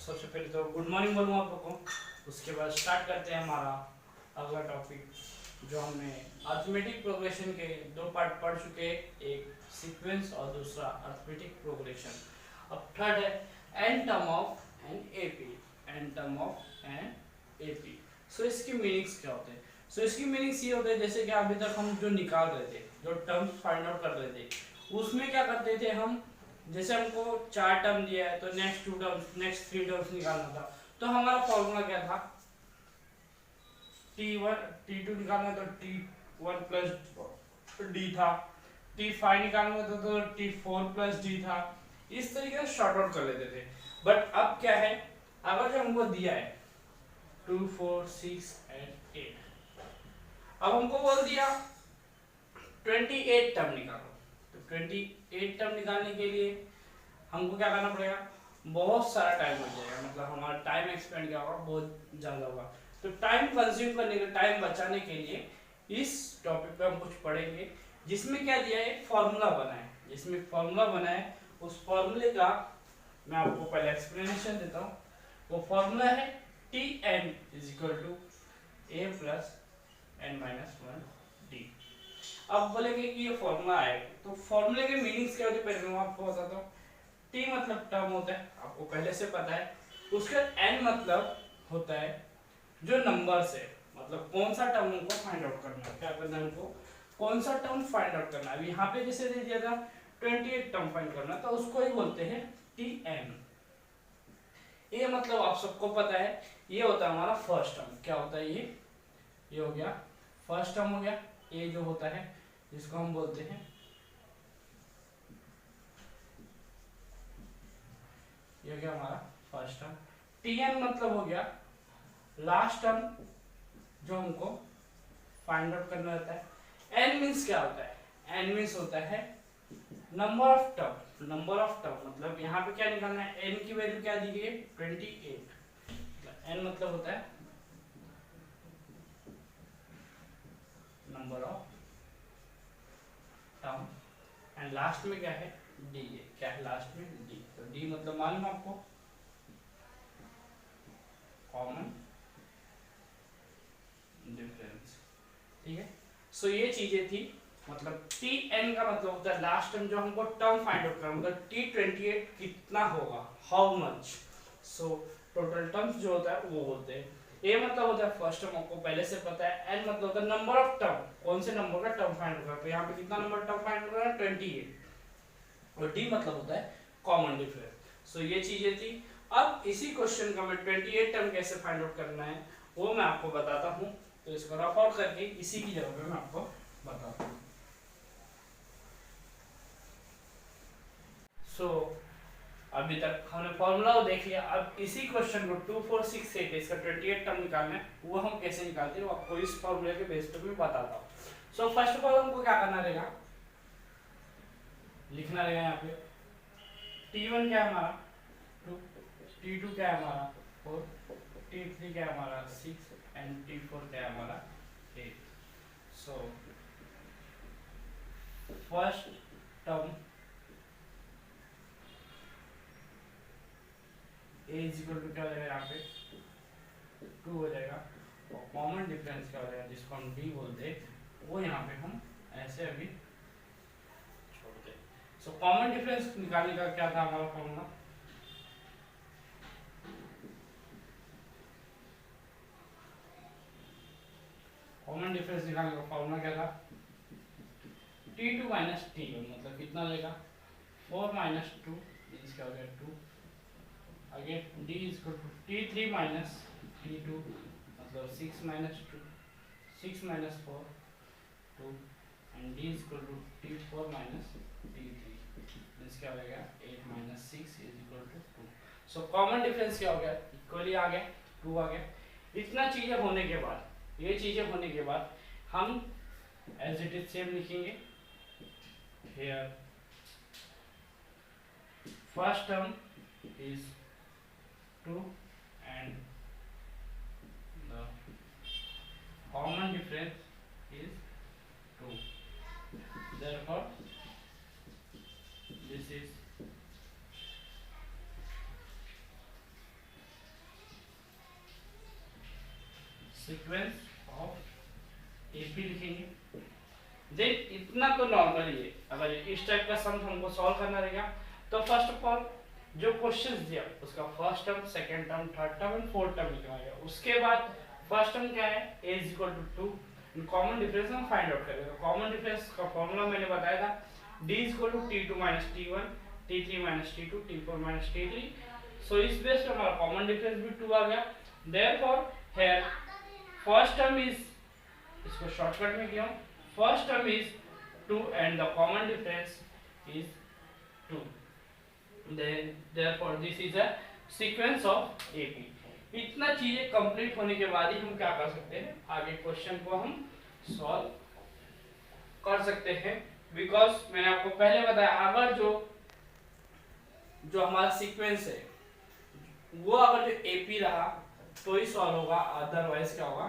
सबसे पहले तो गुड मॉर्निंग बोलूँगा आप लोगों को। उसके बाद स्टार्ट करते हैं हमारा अगला टॉपिक, जो हमने अर्थमेटिक प्रोग्रेशन के दो पार्ट पढ़ चुके हैं, एक सीक्वेंस और दूसरा अर्थमेटिक प्रोग्रेशन। अब थर्ड है n term of an AP, n term of an AP. So इसकी मीनिंग्स क्या होते हैं? सो इसकी मीनिंग्स ये होते हैं, जैसे कि अभी तक हम जो निकाल रहे थे, जो टर्म्स फाइंड आउट कर रहे थे, उसमें क्या करते थे हम, जैसे हमको 4 टर्म दिया है तो नेक्स्ट 2 टर्म्स, नेक्स्ट 3 टर्म्स निकालना था। तो हमारा फॉर्मूला क्या था? T1 T2 निकालना तो T1 प्लस D था, T5 निकालना था तो T4 प्लस D था। इस तरीके से शॉर्ट आउट कर लेते थे। बट अब क्या है, अगर जो हमको दिया है 2 4 6 एंड 8, अब हमको बोल दिया 28 टर्म निकालो, तो 28 टर्म निकालने के लिए हमको क्या करना पड़ेगा? बहुत सारा टाइम लग जाएगा, मतलब हमारा टाइम एक्सपेंड क्या होगा, बहुत ज़्यादा होगा। तो टाइम कंज्यूम करने के, टाइम बचाने के लिए इस टॉपिक पे हम कुछ पढ़ेंगे, जिसमें क्या दिया है, फॉर्मूला बना है। जिसमें फॉर्मूला बना है, उस फॉर्मूले का मैं आपको पहले एक्सप्लेनेशन देता हूँ। वो फॉर्मूला है Tn is equal to a plus n minus 1 d। अब बोलेंगे कि ये फॉर्मूला है, तो फॉर्मूले के मीनिंग्स क्या होते हैं पहले मैं आपको बताता हूँ। T मतलब टर्म होता है, आपको पहले से पता है। उसका N मतलब होता है जो नंबर से, मतलब कौन सा टर्म हमको फाइंड आउट करना है, क्या करना है हमको, कौन सा टर्म फाइंड आउट करना है। अभी यहाँ पे जैसे दे दिया था 28 टर्म फाइंड करना, तो उसको ही बोलते हैं Tn। ये मतलब आप सबको पता है, ये होता है हमारा फर्स्ट टर्म। क्या होता है ये हो गया फर्स्ट टर्म हो गया। ये जो होता है जिसको हम बोलते हैं, ये हो गया हमारा फर्स्ट टर्म। Tn मतलब हो गया लास्ट टर्म जो हमको फाइंड आउट करना रहता है। n मींस क्या होता है? n मींस होता है number of term. Number of term मतलब यहाँ पे क्या निकालना है, n की वैल्यू क्या दी गई है, 28। n मतलब होता है number of term, and last में क्या है, d है। क्या है लास्ट में? d। तो d मतलब मालूम आपको, कॉमन डिफरेंस। ठीक है। सो ये चीजें थी, मतलब Tn का मतलब होता है लास्ट टर्म जो हमको टर्म फाइंड आउट करना, मतलब T28 कितना होगा, how much. So total terms जो होता है वो बोलते हैं। A मतलब होता है फर्स्ट टर्म, आपको पहले से पता है। N मतलब होता है नंबर ऑफ टर्म, कौन से नंबर का टर्म फाइंड आउट करना, तो यहाँ पे कितना नंबर टर्म फाइंड आउट करना, 28। और D मतलब होता है कॉमन डिफरेंस। सो ये चीजें थी। अब इसी क्वेश्चन का मैं 28 टर्म कैसे फाइंड आउट करना है वो मैं आपको बताता हूँ। तो इसको रफ आउट करके इसी की जगह पे मैं आपको बताता हूँ। सो अभी तक हमने फॉर्मूला देख लिया। अब इसी क्वेश्चन को 2 4 6 8 इसका 28 टर्म निकालना है, वो हम कैसे निकालते हैं वो आपको इस फॉर्मूले के बेस पे मैं बताता हूँ। सो फर्स्ट ऑफ ऑल हमको क्या करना रहेगा, लिखना रहेगा यहाँ पे T1 क्या है हमारा 2, T2 क्या है हमारा 4, T3 क्या है हमारा 6 एंड T4 क्या है हमारा 8। So first term a is equal to क्या हो जाएगा, यहाँ पे 2 हो जाएगा। और कॉमन डिफरेंस क्या हो जाएगा, जिसको हम d बोलते हैं, वो यहाँ पे हम ऐसे अभी छोड़ते हैं। सो कॉमन डिफरेंस निकालने का क्या था हमारा फॉर्मूला, कॉमन डिफरेंस निकालने का फॉर्मूला क्या था, T2 माइनस T1 मतलब कितना लेगा, 4 माइनस 2 मीन्स क्या हो गया 2। Again d is equal to T3 minus T2 मतलब 6 minus 2, 6 minus 4 2, and d is equal to T4 minus T3 means क्या हो गया 8 minus 6 is equal to 2। So common difference क्या हो गया, इक्वली आ गया, 2 आ गया। इतना चीजें होने के बाद, ये चीजें होने के बाद हम एज इट इज सेम लिखेंगे। Here first term is 2 and the common difference is 2. Therefore this is sequence of AP लिखेंगे। देन इतना तो नॉर्मल ही है। अगर इस टाइप का सम हमको सॉल्व करना रहेगा तो फर्स्ट ऑफ ऑल जो क्वेश्चंस दिया उसका first term, second term, third term and fourth term लिखना है। उसके बाद फर्स्ट टर्म क्या है, a is equal to 2, common difference हम फाइंड आउट करेंगे। तो कॉमन डिफरेंस का फॉर्मूला मैंने बताया था, d is equal to t2 minus t1, t3 minus t2, t4 minus t3। So इस बेस पे हमारा कॉमन डिफरेंस भी 2 आ गया। Therefore here first term is, इसको शॉर्टकट में किया हूं, first term is 2 and the common difference is 2। therefore this is a sequence of AP। इतना चीजें कंप्लीट होने के बाद ही हम क्या कर सकते हैं, आगे क्वेश्चन को हम सॉल्व कर सकते हैं। बिकॉज मैंने आपको पहले बताया अगर जो हमारा सीक्वेंस है वो अगर जो AP रहा तो ही सॉल्व होगा, अदरवाइज क्या होगा,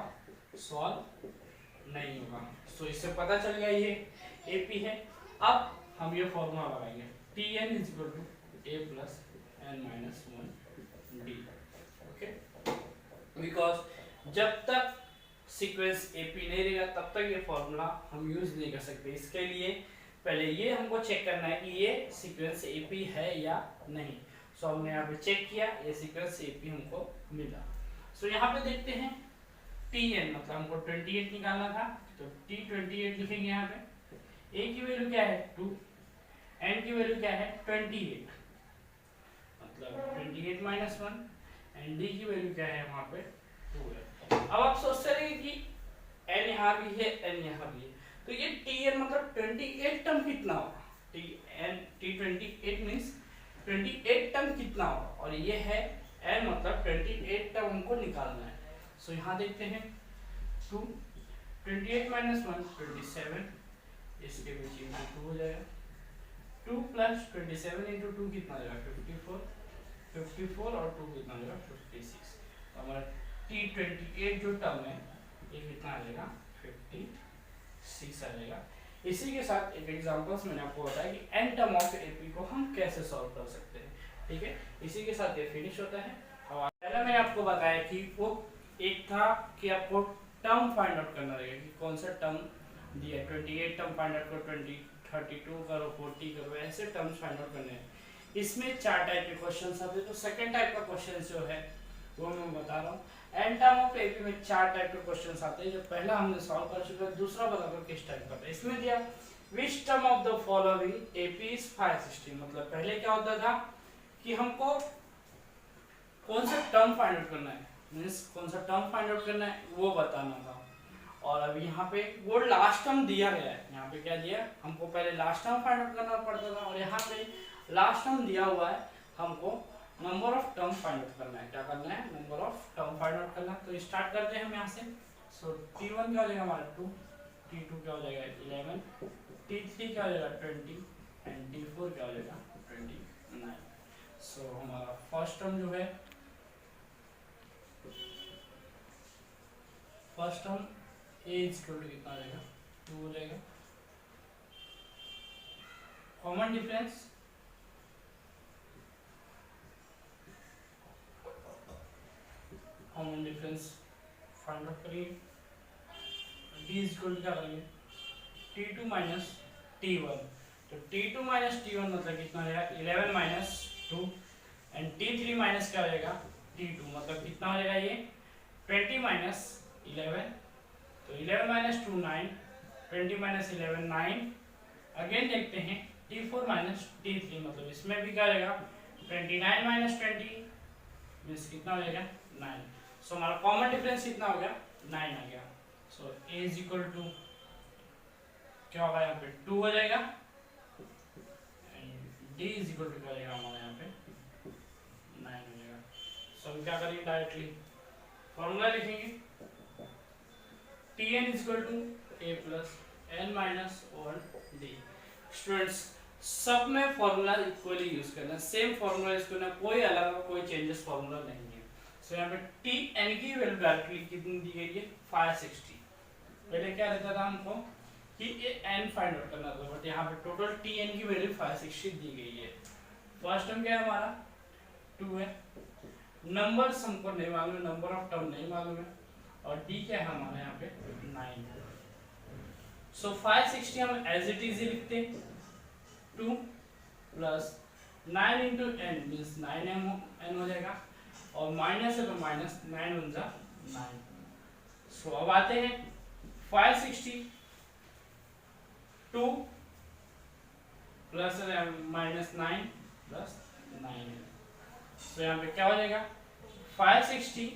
सॉल्व नहीं होगा। सो इससे पता चल गया ये AP है। अब हम ये फॉर्मूला लगाएंगे, Tn is equal to a plus n minus 1 d। Okay, because जब तक सीक्वेंस AP नहीं रहेगा तब तक ये फॉर्मूला हम यूज नहीं कर सकते। इसके लिए पहले ये हमको चेक करना है कि ये सीक्वेंस AP है या नहीं। सो हमने यहाँ पे चेक किया, ये सीक्वेंस AP हमको मिला। सो यहाँ पे देखते हैं Tn मतलब हमको 28 निकालना था, तो T28 लिखेंगे। यहाँ पे a की वैल्यू क्या है 2, n की वैल्यू क्या है 28, मतलब 28 माइनस 1, एंड d की वैल्यू क्या है वहां पे 2 है। अब आप सोचते रहेंगे कि n यहाँ भी है, n यहाँ भी है, तो ये Tn मतलब 28 टर्म कितना होगा, T28 मींस 28 टर्म कितना होगा, और ये है n मतलब 28 टर्म हमको निकालना है। सो यहाँ देखते हैं 2, 28 माइनस 1 27, इसके बीच में 2 हो जाएगा, 2 प्लस 27 इंटू 2 कितना आ जाएगा 54 और 2 कितना आ जाएगा 56। तो हमारा T28 जो टर्म है ये कितना आ जाएगा 56 आ जाएगा। इसी के साथ एक एग्जांपल्स मैंने आपको बताया कि n टर्म ऑफ AP को हम कैसे सॉल्व कर सकते हैं। ठीक है, इसी के साथ ये फिनिश होता है। और पहले मैंने आपको बताया कि वो एक था कि आपको टर्म फाइंड आउट करना रहेगा कि कौन सा टर्म दिया, 28 टर्म फाइंड आउट करो, 32 करो, 40 करो, ऐसे टर्म्स फाइंड आउट करने हैं। इसमें 4 टाइप के क्वेश्चंस आते हैं। तो सेकंड टाइप का क्वेश्चन जो है वो मैं बता रहा हूँ। एन टर्म ऑफ AP में 4 टाइप के क्वेश्चंस आते हैं। जो पहला हमने सॉल्व कर चुका है, दूसरा बता दो किस टाइप का था। इसमें दिया which term of the following AP is 560, मतलब पहले क्या होता था कि हमको कौन सा टर्म फाइंड आउट करना है, मींस कौन सा टर्म फाइंड आउट करना है वो बताना था। और अब यहाँ पे वो लास्ट टर्म दिया गया है, यहाँ पे क्या दिया, हमको पहले लास्ट टर्म फाइंड आउट करना पड़ता था, और यहाँ पे लास्ट टर्म दिया हुआ है, हमको number of term find out करना है। क्या करना है, number of term find out करना है। तो स्टार्ट करते हैं हम यहाँ से। सो T1 क्या हो जाएगा हमारा 2, T2 क्या हो जाएगा 11, T3 क्या हो जाएगा 20 एंड T4 क्या हो जाएगा 29। सो हमारा फर्स्ट टर्म जो है, first term a equal to कितना आ जाएगा 2 हो जाएगा। कॉमन डिफरेंस फाइंड आउट करिए, d इक्वल टू क्या करेंगे T2 माइनस T1, तो T2 माइनस T1 मतलब कितना हो जाएगा 11 माइनस 2 एंड T3 माइनस क्या हो जाएगा T2 मतलब कितना हो जाएगा ये 20 माइनस 11, तो 11 माइनस 2 9, 20 माइनस 11 9। अगेन देखते हैं T4 माइनस T3 मतलब इसमें भी क्या हो जाएगा 29 माइनस 20 मींस कितना हो जाएगा 9। सो हमारा कॉमन डिफरेंस कितना हो गया 9 आ गया। So a is equal to क्या होगा यहाँ पे 2 हो जाएगा and d is equal to क्या हो जाएगा हमारा यहाँ पे 9 हो जाएगा। सो हम क्या करेंगे डायरेक्टली फॉर्मूला लिखेंगे, Tn is equal to a plus n minus 1 d। Students सब में फॉर्मूला इक्वली यूज करना है, सेम फॉर्मूला यूज करना, कोई अलग कोई चेंजेस फॉर्मूला नहीं है। सो यहाँ पे Tn की वैल्यू डायरेक्टली कितनी दी गई है 560। पहले क्या रहता था हमको कि ये n फाइंड आउट करना था, बट यहाँ पे टोटल Tn की वैल्यू 560 दी गई है। फर्स्ट टर्म क्या है हमारा 2 है, नंबर्स हमको नहीं मालूम है, नंबर ऑफ टर्म नहीं मालूम है, और डी क्या है हमारा यहाँ पे 9। सो 560 हम एज इट इज लिखते हैं, 2 plus 9 into N means 9n हो जाएगा, और माइनस है तो माइनस 9 × 9। सो अब आते हैं 560 2 प्लस माइनस 9 प्लस 9। सो यहाँ पे क्या हो जाएगा 560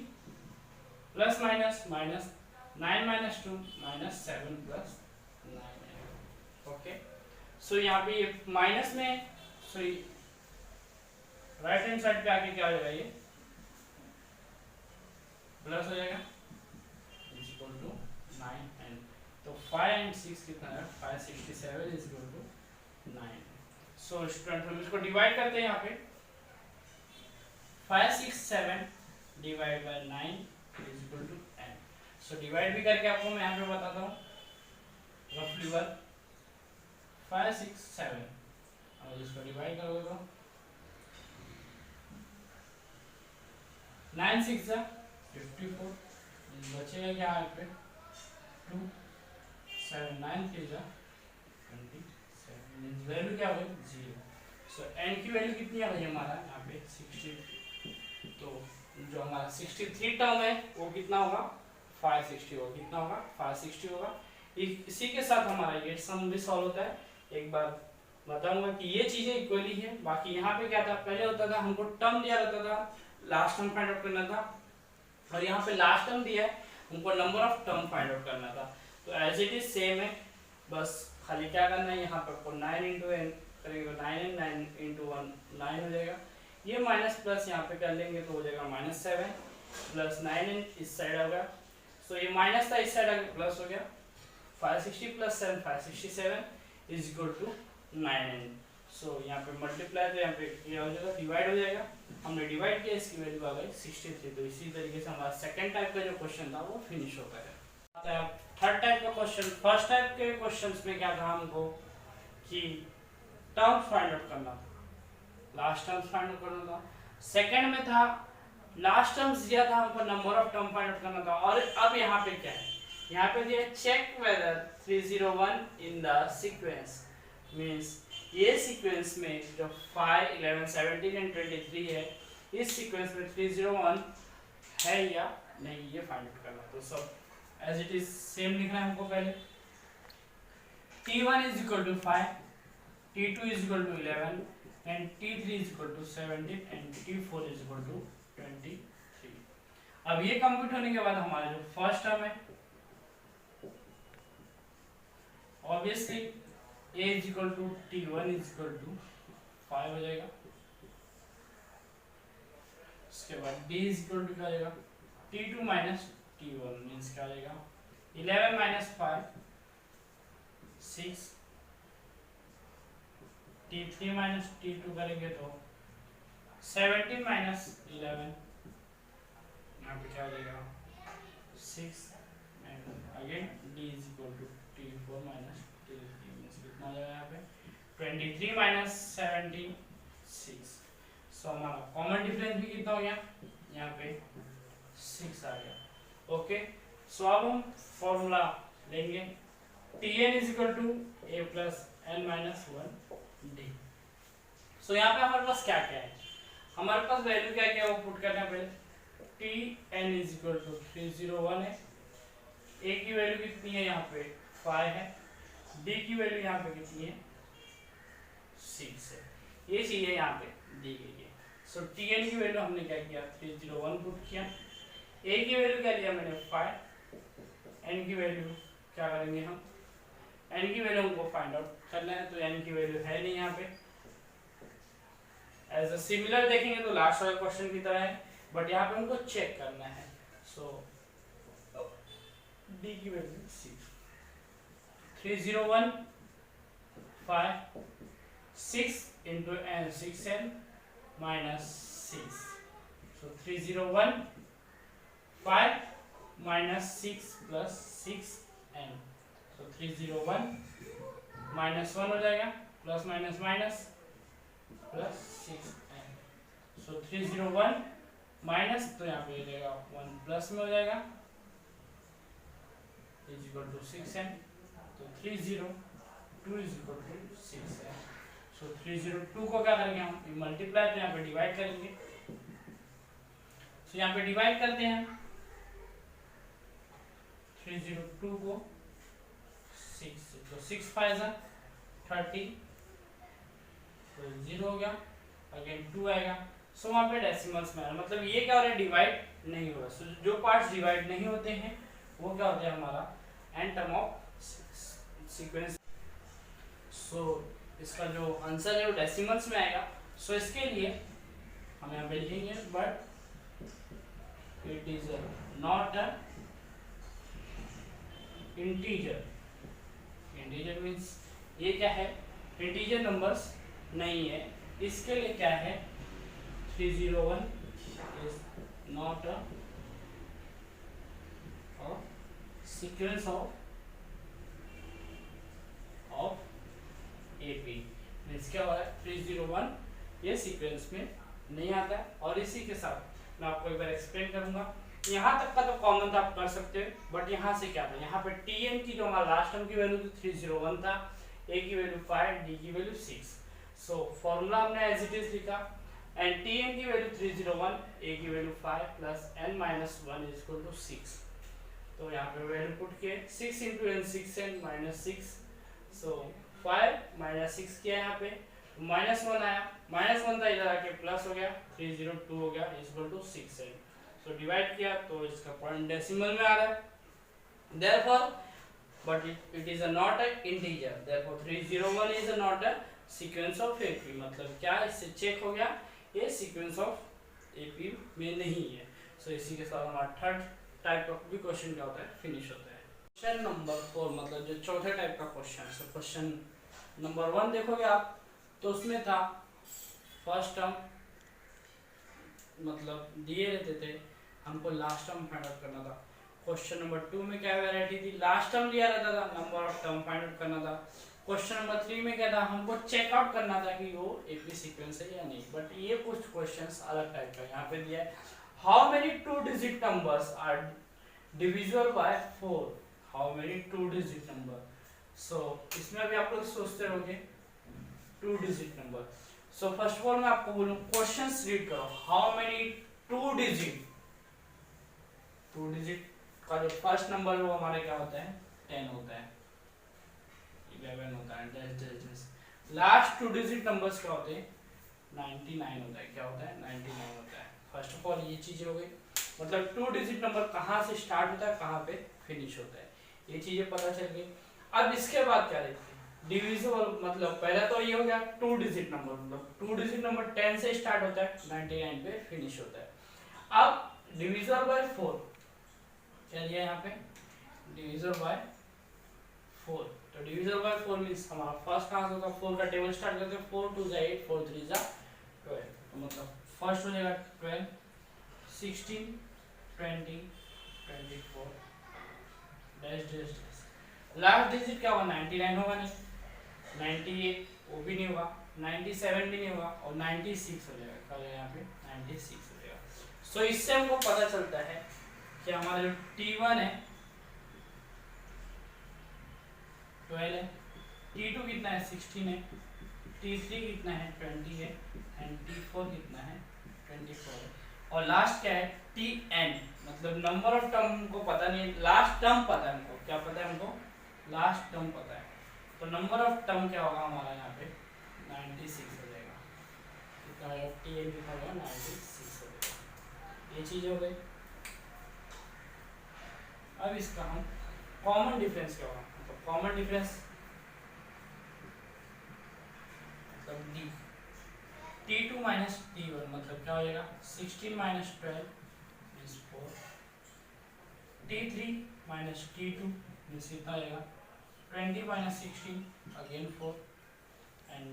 plus minus minus 9 minus 2 minus 7 plus 9। Okay, so यहाँ पे ये माइनस में, सो राइट हैंड साइड पे आके क्या हो जाएगा, ये प्लस हो जाएगा इज इक्वल टू 9n। तो 5 and 6 कितना है 567 is equal to 9। So student हम इसको डिवाइड करते हैं, यहाँ पे 567 divide by 9 is equal to n। So divide भी करके आपको मैं यहाँ पे बताता हूँ रफली वर्क। 567 और इसको डिवाइड करोगे तो 9 6 54 बचेगा क्या यहाँ पे 2 7 9 3 27 वैल्यू क्या होगी 0। सो n की वैल्यू कितनी आ गई हमारा यहाँ पे 60। तो जो हमारा 63 टर्म है वो कितना होगा 560 होगा, कितना होगा 560 होगा। इसी के साथ हमारा ये सम भी सॉल्व होता है। एक बार बताऊंगा कि ये चीजें इक्वली है। बाकी यहाँ पे क्या था, पहले होता था हमको टर्म दिया रहता था, लास्ट टर्म फाइंड आउट करना था, और यहाँ पे लास्ट टर्म दिया है हमको number of term find out करना था। तो एज इट इज सेम है, बस खाली क्या करना है, यहाँ पे आपको 9 इंटू एन करेंगे तो 9n 9 इंटू 1 9 हो जाएगा। ये माइनस प्लस यहाँ पे कर लेंगे तो हो जाएगा -7 प्लस 9n इस साइड होगा। सो ये माइनस था, इस साइड आगे प्लस हो गया। 560 plus 7 567 is equal to 9n। So यहाँ पे मल्टीप्लाई तो यहाँ पे क्या हो जाएगा डिवाइड हो जाएगा। हमने डिवाइड किया, इसकी वैल्यू आ गई 63। तो इसी तरीके से हमारा सेकंड टाइप का जो क्वेश्चन था वो फिनिश हो गया। थर्ड टाइप का क्वेश्चन, फर्स्ट टाइप के क्वेश्चंस में क्या था हमको कि टर्म्स फाइंड आउट करना था, लास्ट टर्म्स फाइंड आउट करना था। सेकंड में था लास्ट टर्म्स दिया था हमको number of term find out करना था। और अब यहाँ पे क्या है, यहाँ पे दिया check whether 301 in the sequence, means ये सीक्वेंस में जो 5 11 17 एंड 23 है, इस सीक्वेंस में 301 है या नहीं ये फाइंड आउट करना। तो सब एज इट इज सेम लिखना है हमको। पहले t1 is equal to 5, t2 is equal to 11 and t3 is equal to 17 and t4 is equal to 23। अब ये कंप्यूट होने के बाद हमारा जो फर्स्ट टर्म है, obviously a is equal to t1 is equal to 5 हो जाएगा। उसके बाद b इज इक्वल टू क्या हो जाएगा t2 माइनस t1 मींस क्या हो जाएगा 11 माइनस 5 6, t3 माइनस t2 करेंगे तो 17 माइनस 11, यहाँ पे क्या हो जाएगा 6 and again d is equal to t4 minus t3 means कितना हो जाएगा यहाँ पे 23 माइनस 17 6। सो हमारा कॉमन डिफरेंस भी कितना हो गया यहाँ पे 6 आ गया। ओके, सो अब हम फॉर्मूला लेंगे Tn is equal to a plus n minus 1 d। So यहाँ पे हमारे पास क्या क्या है, हमारे पास वैल्यू क्या क्या वो पुट करना है। पहले Tn इज इक्वल टू 301 है, a की वैल्यू कितनी है यहाँ पे 5 है, d की वैल्यू यहाँ पे कितनी है 6 है, ये चीजें यहाँ पे दी गई है। सो Tn की वैल्यू हमने क्या किया 301 पुट किया, a की वैल्यू क्या लिया मैंने 5, n की वैल्यू क्या करेंगे हम, n की वैल्यू हमको फाइंड आउट करना है। तो n की वैल्यू है नहीं यहाँ पे, एज अ सिमिलर देखेंगे तो लास्ट वाले क्वेश्चन की तरह है, बट यहाँ पे हमको चेक करना है। सो d की value 6, 301 5 6 into n 6n minus 6। So 301 5 minus 6 plus 6n। So 301 minus 1 हो जाएगा, plus minus minus plus 6n। So 301 minus तो यहाँ पे हो जाएगा 1 प्लस में हो जाएगा इज इक्वल टू 6n, तो 302 इज इक्वल टू 6n। सो 302 को क्या करेंगे हम मल्टीप्लाई, तो यहाँ पे डिवाइड करेंगे। तो यहाँ पे डिवाइड करते हैं 302 को 6 से, तो 6 5 जा 30, तो 0 हो गया, अगेन 2 आएगा। सो वहाँ पे डेसिमल्स में, मतलब ये क्या हो रहा है, डिवाइड नहीं हो रहा। सो जो पार्ट्स डिवाइड नहीं होते हैं वो क्या होता है हमारा एन टर्म ऑफ सीक्वेंस। सो इसका जो आंसर है वो डेसिमल्स में आएगा। सो इसके लिए हम यहाँ पे लिखेंगे but it is not a integer. Integer means ये क्या है, इंटीजर नंबर्स नहीं है। इसके लिए क्या है, 301 is not a sequence of AP. Means क्या हो रहा है, 301 ये सीक्वेंस में नहीं आता है। और इसी के साथ मैं आपको एक बार एक्सप्लेन करूंगा। यहाँ तक का तो कॉमन था, आप कर सकते हो, बट यहाँ से क्या था, यहाँ पे टीएन की जो हमारा लास्ट टर्म की वैल्यू थी 301 था, ए की वैल्यू 5, डी की वैल्यू 6। सो फॉर्मूला हमने एज इट इज लिखा, एंड टीएन की वैल्यू 301, ए की value 5 plus n minus 1 is equal to 6। तो यहाँ पे वैल्यू पुट किए 6 into n 6n minus 6, so 5 minus 6 किया यहाँ पे, माइनस 1 आया, माइनस 1 था इधर आके प्लस हो गया, 302 हो गया is equal to 6n। So divide किया तो इसका पॉइंट डेसिमल में आ रहा है। Therefore but it is not a integer, therefore 301 is not a sequence of AP. मतलब क्या, इससे चेक हो गया ये सीक्वेंस ऑफ एपी में नहीं है। सो इसी के साथ हमारा थर्ड टाइप ऑफ भी क्वेश्चन क्या होता है, फिनिश होता है। क्वेश्चन नंबर 4, मतलब जो चौथे टाइप का क्वेश्चन है। सो क्वेश्चन नंबर 1 देखोगे आप तो उसमें था फर्स्ट टर्म, मतलब दिए रहते थे, हमको लास्ट टर्म फाइंड आउट करना था। क्वेश्चन नंबर 2 में क्या वैरायटी थी, लास्ट टर्म दिया रहता था, number of term find out करना था। क्वेश्चन नंबर 3 में क्या था, हमको चेक आउट करना था कि वो एपी सीक्वेंस है या नहीं। बट ये कुछ क्वेश्चंस अलग टाइप का यहाँ पे दिया है। How many 2 digit numbers are divisible by 4, how many 2 digit number. So इसमें भी आप लोग सोचते रहोगे 2 digit number. So first of all मैं आपको बोलूं, क्वेश्चंस रीड करो। हाउ मेनी 2 डिजिट, 2 डिजिट का जो फर्स्ट नंबर है वो हमारे क्या होता है, 10 होता है, 11 होता है, डैश। लास्ट 2 डिजिट नंबर्स क्या होते हैं, 99 होता है। क्या होता है, 99 होता है। फर्स्ट ऑफ ऑल ये चीजें हो गई, मतलब 2 डिजिट नंबर कहाँ से स्टार्ट होता है, कहाँ पे फिनिश होता है, ये चीजें पता चल गई। अब इसके बाद क्या देखते हैं, डिविजिबल, मतलब पहला तो ये हो गया 2 डिजिट नंबर, मतलब 2 डिजिट नंबर 10 से स्टार्ट होता है, 99 पे फिनिश होता है। अब डिविजिबल बाय 4, चलिए यहाँ पे डिविजिबल बाय 4, तो डिविजिबल बाय 4 मींस हमारा फर्स्ट कहाँ से होगा, 4 का टेबल स्टार्ट करते हैं, 4 2 जा 8, 4 3 जा 12, तो मतलब फर्स्ट हो जाएगा 12, 16, 20, 24, dash dash dash. Last digit क्या होगा, 99 होगा नहीं, 98 वो भी नहीं होगा, 97 भी नहीं होगा, और 96 हो जाएगा। क्या हो जाएगा यहाँ पे, 96 हो जाएगा। सो इससे हमको पता चलता है कि हमारा जो T1 है 12 है, T2 कितना है, 16 है, T3 कितना है, 20 है, एंड T4 कितना है, 24 है। और लास्ट क्या है, Tn, मतलब नंबर ऑफ टर्म हमको पता नहीं, लास्ट टर्म पता है हमको। क्या पता है हमको, लास्ट टर्म पता है। तो नंबर ऑफ टर्म क्या होगा हमारा यहाँ पे, 96 हो जाएगा। कितना है, Tn कितना होगा, 96 हो जाएगा। ये चीज हो गई। अब इसका हम कॉमन डिफरेंस क्या होगा, मतलब कॉमन डिफरेंस मतलब डी, T2 माइनस T1 मतलब क्या हो जाएगा, 16 minus 12 is 4, T3 minus T2 means कितना आएगा, 20 minus 16 again 4, and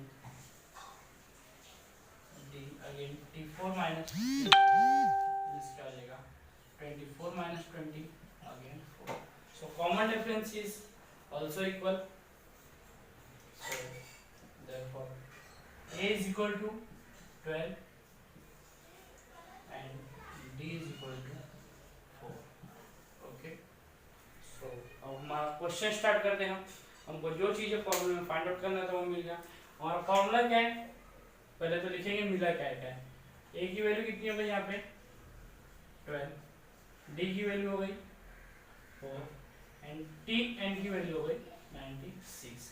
D again T4 minus means क्या आ जाएगा, 24 minus 20 again 4। So common difference is also equal, so therefore A is equal to 12 and D is equal to 4. Okay, so अब हमारा question start करते हैं। हमको जो चीज़ें फॉर्मूले में फाइंड आउट करना था वो मिल गया। हमारा फॉर्मूला क्या है, पहले तो लिखेंगे मिला क्या है। ए की वैल्यू कितनी हो गई यहाँ पे 12, डी की वैल्यू हो गई 4 एंड टी एन की वैल्यू हो गई 96।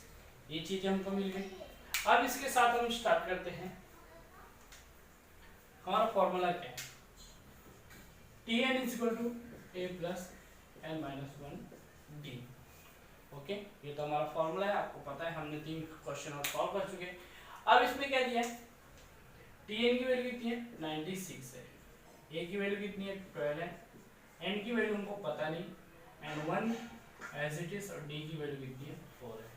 ये चीजें हमको मिल गई। अब इसके साथ हम स्टार्ट करते हैं। हमारा फॉर्मूला क्या है, T n is equal to a plus n minus 1 d. Okay, ये तो हमारा फॉर्मूला है, आपको पता है, हमने 3 क्वेश्चन और सॉल्व कर चुके हैं। अब इसमें क्या दिया है, टी एन की वैल्यू कितनी है 96 है, ए की वैल्यू कितनी है 12 है, एन की वैल्यू हमको पता नहीं एंड 1 एज इट इज, और डी की वैल्यू कितनी है 4 है।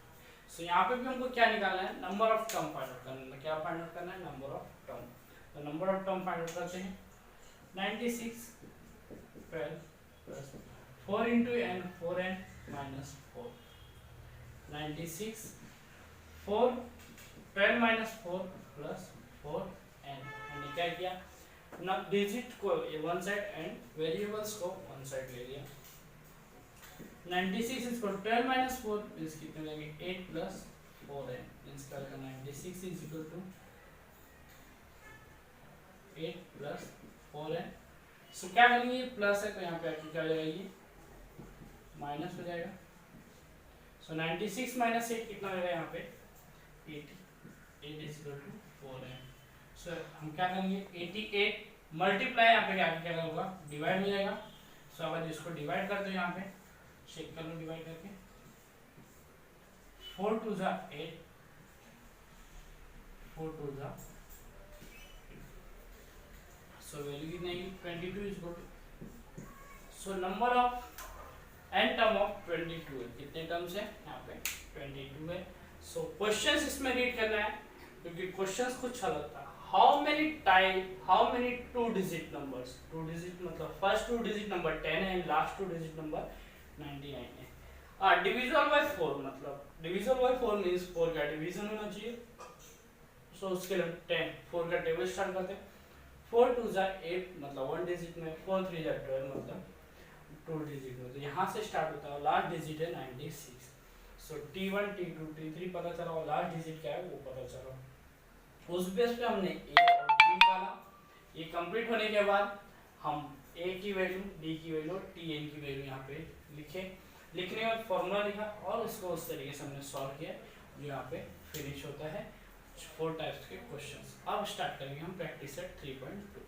सो यहाँ पे भी हमको क्या निकालना है, number of term find out करना है। क्या फाइंड आउट करना है, नंबर ऑफ टर्म। तो number of term find out करते हैं। 96 12 plus 4 into n 4n minus 4, 96 4 12 minus 4 plus 4n। हमने क्या किया, ना डिजिट को वन साइड एंड वेरिएबल्स को वन साइड ले लिया। 96 इज 12 माइनस 4 मींस कितने लगेंगे 8 प्लस 4n, मींस क्या होगा 96 is equal to 8 plus 4n। So क्या करेंगे, ये प्लस है तो यहाँ पे आके क्या हो जाएगा, ये माइनस हो जाएगा। सो 96 माइनस 8 कितना होगा यहाँ पे 80, 8 इज इक्वल टू 4n। सो हम क्या करेंगे 88 मल्टीप्लाई यहाँ पे क्या होगा, डिवाइड हो जाएगा। सो अगर इसको डिवाइड कर दो यहाँ पे, चेक कर लो डिवाइड करके, 4 2 जा 8, 4 2 जा, सो वैल्यू कितनी आएगी 22 is equal to. So number of n term of 22 है, कितने टर्म्स है यहाँ पे 22 है। सो क्वेश्चंस इसमें रीड करना है क्योंकि क्वेश्चंस कुछ अलग था। How many 2 digit numbers, 2 digit मतलब फर्स्ट 2 डिजिट नंबर 10 है एंड लास्ट 2 डिजिट नंबर 99 है। डिविजल बाय 4 मतलब डिविजल बाय 4 मींस 4 का डिवीजन होना चाहिए। सो उसके लिए 10 4 का टेबल स्टार्ट करते हैं। 4 2 जा 8 मतलब 1 डिजिट में, 4 3 जा 12 मतलब 2 डिजिट में। तो यहाँ से स्टार्ट होता है, लास्ट डिजिट है 96। सो T1 T2 T3 पता चला और लास्ट डिजिट क्या है वो पता चला। उस बेस पे हमने A और D निकाला। ये कंप्लीट होने के बाद हम A की वैल्यू, D की वैल्यू, Tn की वैल्यू यहाँ पे लिखे। लिखने के बाद फॉर्मूला लिखा और इसको उस तरीके से हमने सॉल्व किया जो यहाँ पे फिनिश होता है 4 टाइप्स के क्वेश्चंस। अब स्टार्ट करेंगे हम प्रैक्टिस सेट 3.2।